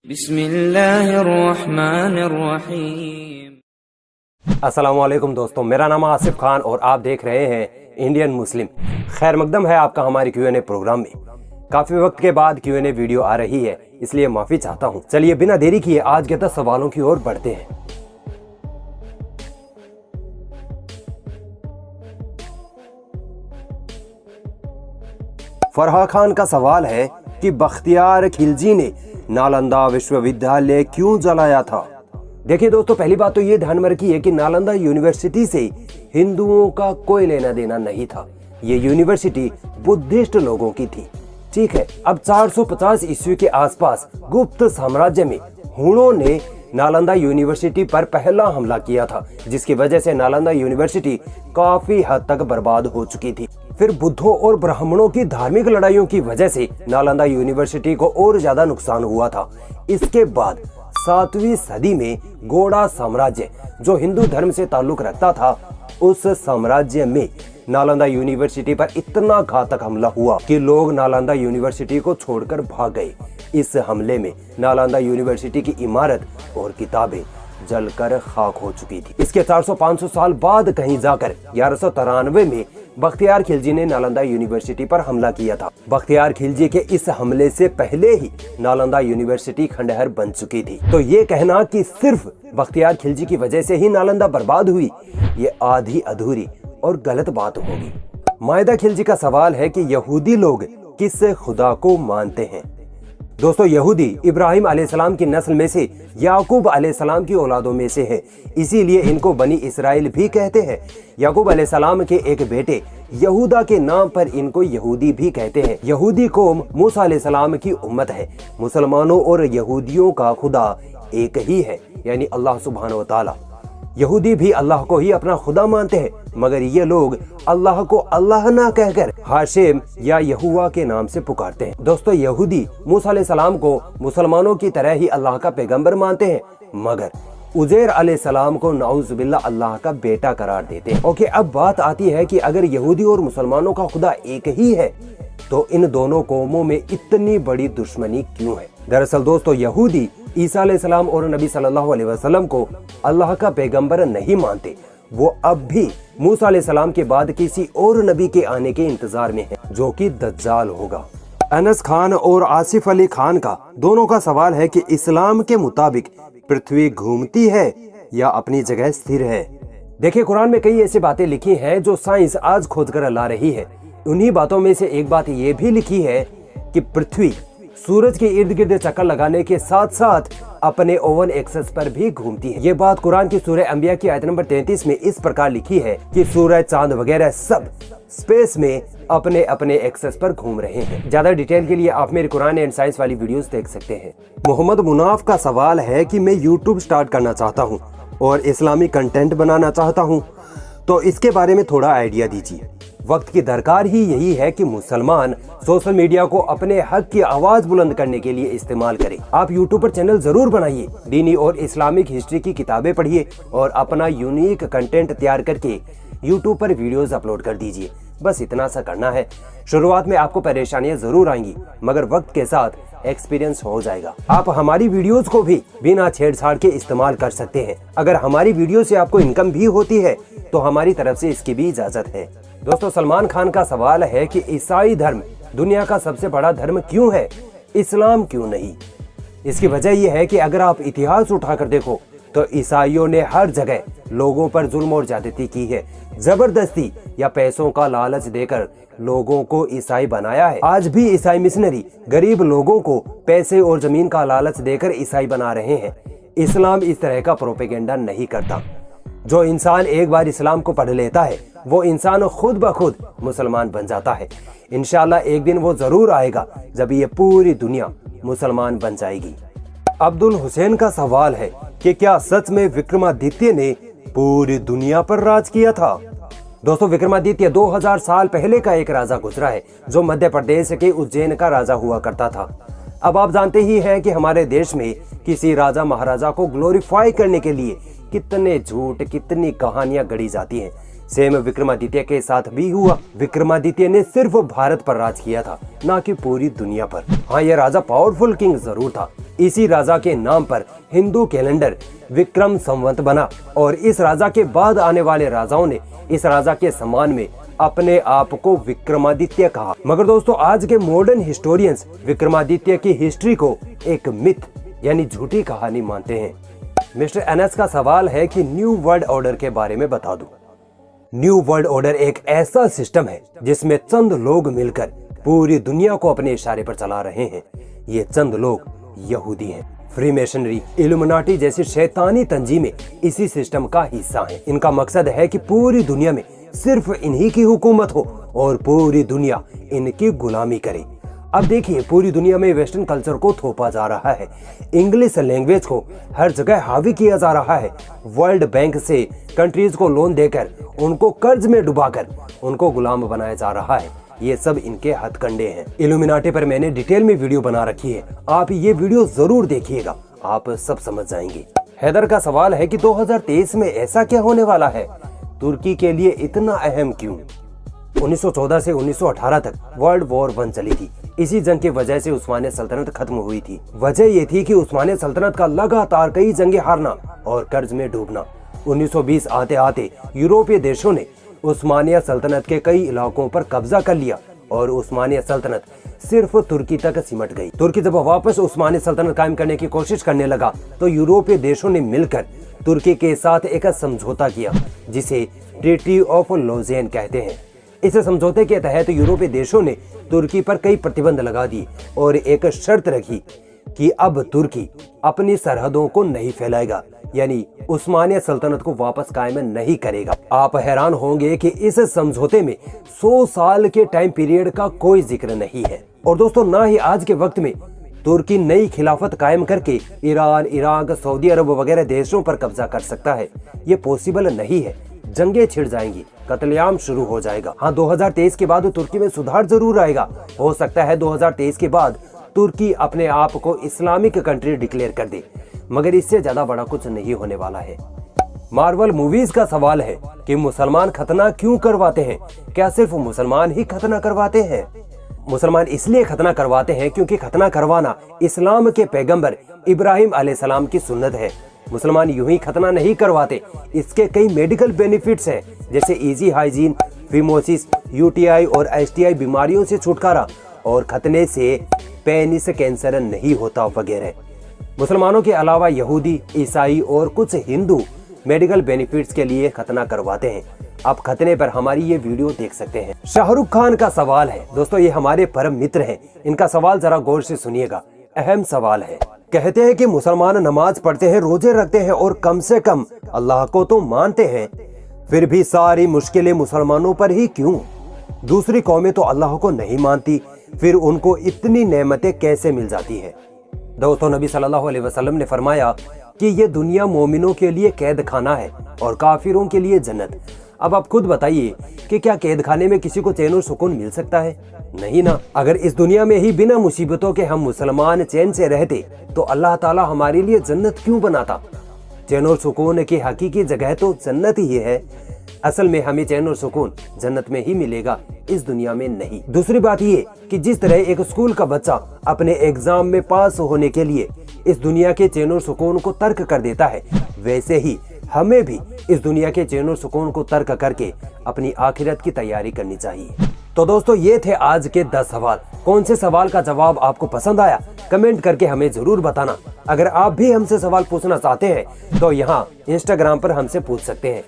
बिस्मिल्लाहिर्रहमानिर्रहीम। अस्सलामुअलैकुम दोस्तों, मेरा नाम आसिफ खान और आप देख रहे हैं इंडियन मुस्लिम। खैर मकदम है आपका हमारे Q&A प्रोग्राम में। काफी वक्त के बाद Q&A वीडियो आ रही है, इसलिए माफी चाहता हूँ। चलिए बिना देरी किए आज के 10 सवालों की ओर बढ़ते हैं। फरहा खान का सवाल है कि बख्तियार खिलजी ने नालंदा विश्वविद्यालय क्यों जलाया था। देखिए दोस्तों, पहली बात तो ये ध्यान में रखिए कि नालंदा यूनिवर्सिटी से हिंदुओं का कोई लेना देना नहीं था। ये यूनिवर्सिटी बुद्धिस्ट लोगों की थी। ठीक है, अब 450 ईस्वी के आसपास गुप्त साम्राज्य में हुणों ने नालंदा यूनिवर्सिटी पर पहला हमला किया था, जिसकी वजह से नालंदा यूनिवर्सिटी काफी हद तक बर्बाद हो चुकी थी। फिर बुद्धों और ब्राह्मणों की धार्मिक लड़ाइयों की वजह से नालंदा यूनिवर्सिटी को और ज्यादा नुकसान हुआ था। इसके बाद 7वीं सदी में गौड़ा साम्राज्य, जो हिंदू धर्म से ताल्लुक रखता था, उस साम्राज्य में नालंदा यूनिवर्सिटी पर इतना घातक हमला हुआ कि लोग नालंदा यूनिवर्सिटी को छोड़कर भाग गए। इस हमले में नालंदा यूनिवर्सिटी की इमारत और किताबें जलकर खाक हो चुकी थी। इसके 400-500 साल बाद कहीं जाकर 1193 में बख्तियार खिलजी ने नालंदा यूनिवर्सिटी पर हमला किया था। बख्तियार खिलजी के इस हमले से पहले ही नालंदा यूनिवर्सिटी खंडहर बन चुकी थी। तो ये कहना कि सिर्फ बख्तियार खिलजी की वजह से ही नालंदा बर्बाद हुई, ये आधी अधूरी और गलत बात होगी। मायदा खिलजी का सवाल है कि यहूदी लोग किस खुदा को मानते हैं। दोस्तों, यहूदी इब्राहिम अलैहिस्सलाम की नस्ल में से याकूब अलैहिस्सलाम की औलादों में से है, इसीलिए इनको बनी इसराइल भी कहते हैं। याकूब अलैहिस्सलाम के एक बेटे यहूदा के नाम पर इनको यहूदी भी कहते हैं। यहूदी कौम मूसा अलैहिस्सलाम की उम्मत है। मुसलमानों और यहूदियों का खुदा एक ही है, यानी अल्लाह सुब्हानहू व तआला। यहूदी भी अल्लाह को ही अपना खुदा मानते हैं, मगर ये लोग अल्लाह को अल्लाह ना कहकर हाशिम या यहुआ के नाम से पुकारते हैं। दोस्तों, यहूदी मूसा अलैहिस्सलाम को मुसलमानों की तरह ही अल्लाह का पैगंबर मानते हैं, मगर उजैर अलैहिस्सलाम को नाउज़ुबिल्लाह अल्लाह का बेटा करार देते हैं। ओके, अब बात आती है कि अगर यहूदी और मुसलमानों का खुदा एक ही है, तो इन दोनों कौमों में इतनी बड़ी दुश्मनी क्यों है। दरअसल दोस्तों, यहूदी ईसा अलैहिस्सलाम और नबी सल्लल्लाहु अलैहि वसल्लम को अल्लाह का पैगंबर नहीं मानते। वो अब भी मूसा अलैहिस्सलाम के बाद किसी और नबी के आने के इंतजार में है, जो कि दज्जाल होगा। अनस खान और आसिफ अली खान का दोनों का सवाल है कि इस्लाम के मुताबिक पृथ्वी घूमती है या अपनी जगह स्थिर है। देखिए, कुरान में कई ऐसी बातें लिखी हैं जो साइंस आज खोज कर ला रही है। उन्हीं बातों में से एक बात ये भी लिखी है कि पृथ्वी सूरज के इर्द गिर्द चक्कर लगाने के साथ साथ अपने ओवन एक्सेस पर भी घूमती है। ये बात कुरान की सूरह अंबिया की आयत नंबर 33 में इस प्रकार लिखी है कि सूरज, चांद वगैरह सब स्पेस में अपने अपने एक्सेस पर घूम रहे हैं। ज्यादा डिटेल के लिए आप मेरे कुरान एंड साइंस वाली वीडियोस देख सकते हैं। मोहम्मद मुनाफ का सवाल है कि मैं यूट्यूब स्टार्ट करना चाहता हूँ और इस्लामी कंटेंट बनाना चाहता हूँ, तो इसके बारे में थोड़ा आइडिया दीजिए। वक्त की दरकार ही यही है कि मुसलमान सोशल मीडिया को अपने हक की आवाज बुलंद करने के लिए इस्तेमाल करें। आप यूट्यूब पर चैनल जरूर बनाइए, दीनी और इस्लामिक हिस्ट्री की किताबें पढ़िए और अपना यूनिक कंटेंट तैयार करके यूट्यूब पर वीडियोस अपलोड कर दीजिए। बस इतना सा करना है। शुरुआत में आपको परेशानियां जरूर आएंगी, मगर वक्त के साथ एक्सपीरियंस हो जाएगा। आप हमारी वीडियोस को भी बिना छेड़छाड़ के इस्तेमाल कर सकते हैं। अगर हमारी वीडियो से आपको इनकम भी होती है तो हमारी तरफ से इसकी भी इजाजत है। दोस्तों, सलमान खान का सवाल है कि ईसाई धर्म दुनिया का सबसे बड़ा धर्म क्यों है, इस्लाम क्यों नहीं। इसकी वजह यह है कि अगर आप इतिहास उठाकर देखो तो ईसाइयों ने हर जगह लोगों पर जुल्म और ज्यादती की है। जबरदस्ती या पैसों का लालच देकर लोगों को ईसाई बनाया है। आज भी ईसाई मिशनरी गरीब लोगों को पैसे और जमीन का लालच देकर ईसाई बना रहे हैं। इस्लाम इस तरह का प्रोपेगेंडा नहीं करता। जो इंसान एक बार इस्लाम को पढ़ लेता है, वो इंसान खुद ब खुद मुसलमान बन जाता है। इंशाल्लाह एक दिन वो जरूर आएगा जब ये पूरी दुनिया मुसलमान बन जाएगी। अब्दुल हुसैन का सवाल है कि क्या सच में विक्रमादित्य ने पूरी दुनिया पर राज किया था। दोस्तों, विक्रमादित्य 2000 साल पहले का एक राजा गुजरा है, जो मध्य प्रदेश के उज्जैन का राजा हुआ करता था। अब आप जानते ही हैं कि हमारे देश में किसी राजा महाराजा को ग्लोरीफाई करने के लिए कितने झूठ, कितनी कहानियां गढ़ी जाती हैं। सेम विक्रमादित्य के साथ भी हुआ। विक्रमादित्य ने सिर्फ भारत पर राज किया था, ना कि पूरी दुनिया पर। हाँ, यह राजा पावरफुल किंग जरूर था। इसी राजा के नाम पर हिंदू कैलेंडर विक्रम संवत बना और इस राजा के बाद आने वाले राजाओं ने इस राजा के सम्मान में अपने आप को विक्रमादित्य कहा। मगर दोस्तों, आज के मॉडर्न हिस्टोरियंस विक्रमादित्य की हिस्ट्री को एक मिथ यानी झूठी कहानी मानते हैं। मिस्टर एनएस का सवाल है कि न्यू वर्ल्ड ऑर्डर के बारे में बता दूं। न्यू वर्ल्ड ऑर्डर एक ऐसा सिस्टम है जिसमें चंद लोग मिलकर पूरी दुनिया को अपने इशारे पर चला रहे हैं। ये चंद लोग यहूदी हैं। फ्रीमेसनरी, इल्यूमिनाटी जैसी शैतानी तंजीमें इसी सिस्टम का हिस्सा हैं। इनका मकसद है कि पूरी दुनिया में सिर्फ इन्हीं की हुकूमत हो और पूरी दुनिया इनकी गुलामी करे। अब देखिए, पूरी दुनिया में वेस्टर्न कल्चर को थोपा जा रहा है, इंग्लिश लैंग्वेज को हर जगह हावी किया जा रहा है, वर्ल्ड बैंक से कंट्रीज को लोन देकर उनको कर्ज में डुबाकर उनको गुलाम बनाया जा रहा है। ये सब इनके हथकंडे हैं। इल्यूमिनाटी पर मैंने डिटेल में वीडियो बना रखी है, आप ये वीडियो जरूर देखिएगा, आप सब समझ जाएंगे। हैदर का सवाल है कि 2023 में ऐसा क्या होने वाला है, तुर्की के लिए इतना अहम क्यों? 1914 से 1918 तक वर्ल्ड वॉर 1 चली थी। इसी जंग की वजह से उस्मानिया सल्तनत खत्म हुई थी। वजह ये थी कि उस्मानिया सल्तनत का लगातार कई जंगें हारना और कर्ज में डूबना। 1920 आते आते यूरोपीय देशों ने उस्मानिया सल्तनत के कई इलाकों पर कब्जा कर लिया और उस्मानिया सल्तनत सिर्फ तुर्की तक सिमट गई। तुर्की जब वापस उस्मानिया सल्तनत कायम करने की कोशिश करने लगा तो यूरोपीय देशों ने मिलकर तुर्की के साथ एक समझौता किया जिसे ट्रीटी ऑफ लॉजेन कहते हैं। इस समझौते के तहत यूरोपीय देशों ने तुर्की पर कई प्रतिबंध लगा दिए और एक शर्त रखी कि अब तुर्की अपनी सरहदों को नहीं फैलाएगा, यानी उस्मानिया सल्तनत को वापस कायम नहीं करेगा। आप हैरान होंगे कि इस समझौते में 100 साल के टाइम पीरियड का कोई जिक्र नहीं है। और दोस्तों, ना ही आज के वक्त में तुर्की नई खिलाफत कायम करके ईरान, इराक, सऊदी अरब वगैरह देशों पर कब्जा कर सकता है। ये पॉसिबल नहीं है। जंगें छिड़ जाएंगी, कत्लेआम शुरू हो जाएगा। हाँ, 2023 के बाद तुर्की में सुधार जरूर आएगा। हो सकता है 2023 के बाद तुर्की अपने आप को इस्लामिक कंट्री डिक्लेयर कर दे, मगर इससे ज्यादा बड़ा कुछ नहीं होने वाला है। मार्वल मूवीज का सवाल है कि मुसलमान खतना क्यों करवाते हैं? क्या सिर्फ मुसलमान ही खतना करवाते हैं? मुसलमान इसलिए खतना करवाते हैं क्योंकि खतना करवाना इस्लाम के पैगंबर इब्राहिम अलैहिस्सलाम की सुन्नत है। मुसलमान यूं ही खतना नहीं करवाते, इसके कई मेडिकल बेनिफिट्स हैं, जैसे इजी हाइजीन, फिमोसिस, यूटीआई और एसटीआई बीमारियों से छुटकारा और खतने से पेनिस कैंसर नहीं होता वगैरह। मुसलमानों के अलावा यहूदी, ईसाई और कुछ हिंदू मेडिकल बेनिफिट्स के लिए खतना करवाते हैं। आप खतने पर हमारी ये वीडियो देख सकते हैं। शाहरुख खान का सवाल है। दोस्तों, ये हमारे परम मित्र हैं, इनका सवाल जरा गौर से सुनिएगा, अहम सवाल है। कहते हैं कि मुसलमान नमाज पढ़ते हैं, रोजे रखते हैं और कम से कम अल्लाह को तो मानते हैं, फिर भी सारी मुश्किलें मुसलमानों पर ही क्यों? दूसरी कौमें तो अल्लाह को नहीं मानती, फिर उनको इतनी नेमतें कैसे मिल जाती है? दोस्तों, नबी सल्लल्लाहु अलैहि वसल्लम ने फरमाया कि ये दुनिया मोमिनों के लिए कैद खाना है और काफिरों के लिए जन्नत। अब आप खुद बताइए कि क्या कैद खाने में किसी को चैन और सुकून मिल सकता है? नहीं ना। अगर इस दुनिया में ही बिना मुसीबतों के हम मुसलमान चैन से रहते तो अल्लाह ताला हमारे लिए जन्नत क्यों बनाता? चैन और सुकून की हकीकी जगह तो जन्नत ही है। असल में हमें चैन और सुकून जन्नत में ही मिलेगा, इस दुनिया में नहीं। दूसरी बात ये कि जिस तरह एक स्कूल का बच्चा अपने एग्जाम में पास होने के लिए इस दुनिया के चैन और सुकून को तर्क कर देता है, वैसे ही हमें भी इस दुनिया के चैन और सुकून को तर्क करके अपनी आखिरत की तैयारी करनी चाहिए। तो दोस्तों, ये थे आज के 10 सवाल। कौन से सवाल का जवाब आपको पसंद आया, कमेंट करके हमें जरूर बताना। अगर आप भी हमसे सवाल पूछना चाहते हैं तो यहाँ इंस्टाग्राम पर हमसे पूछ सकते हैं।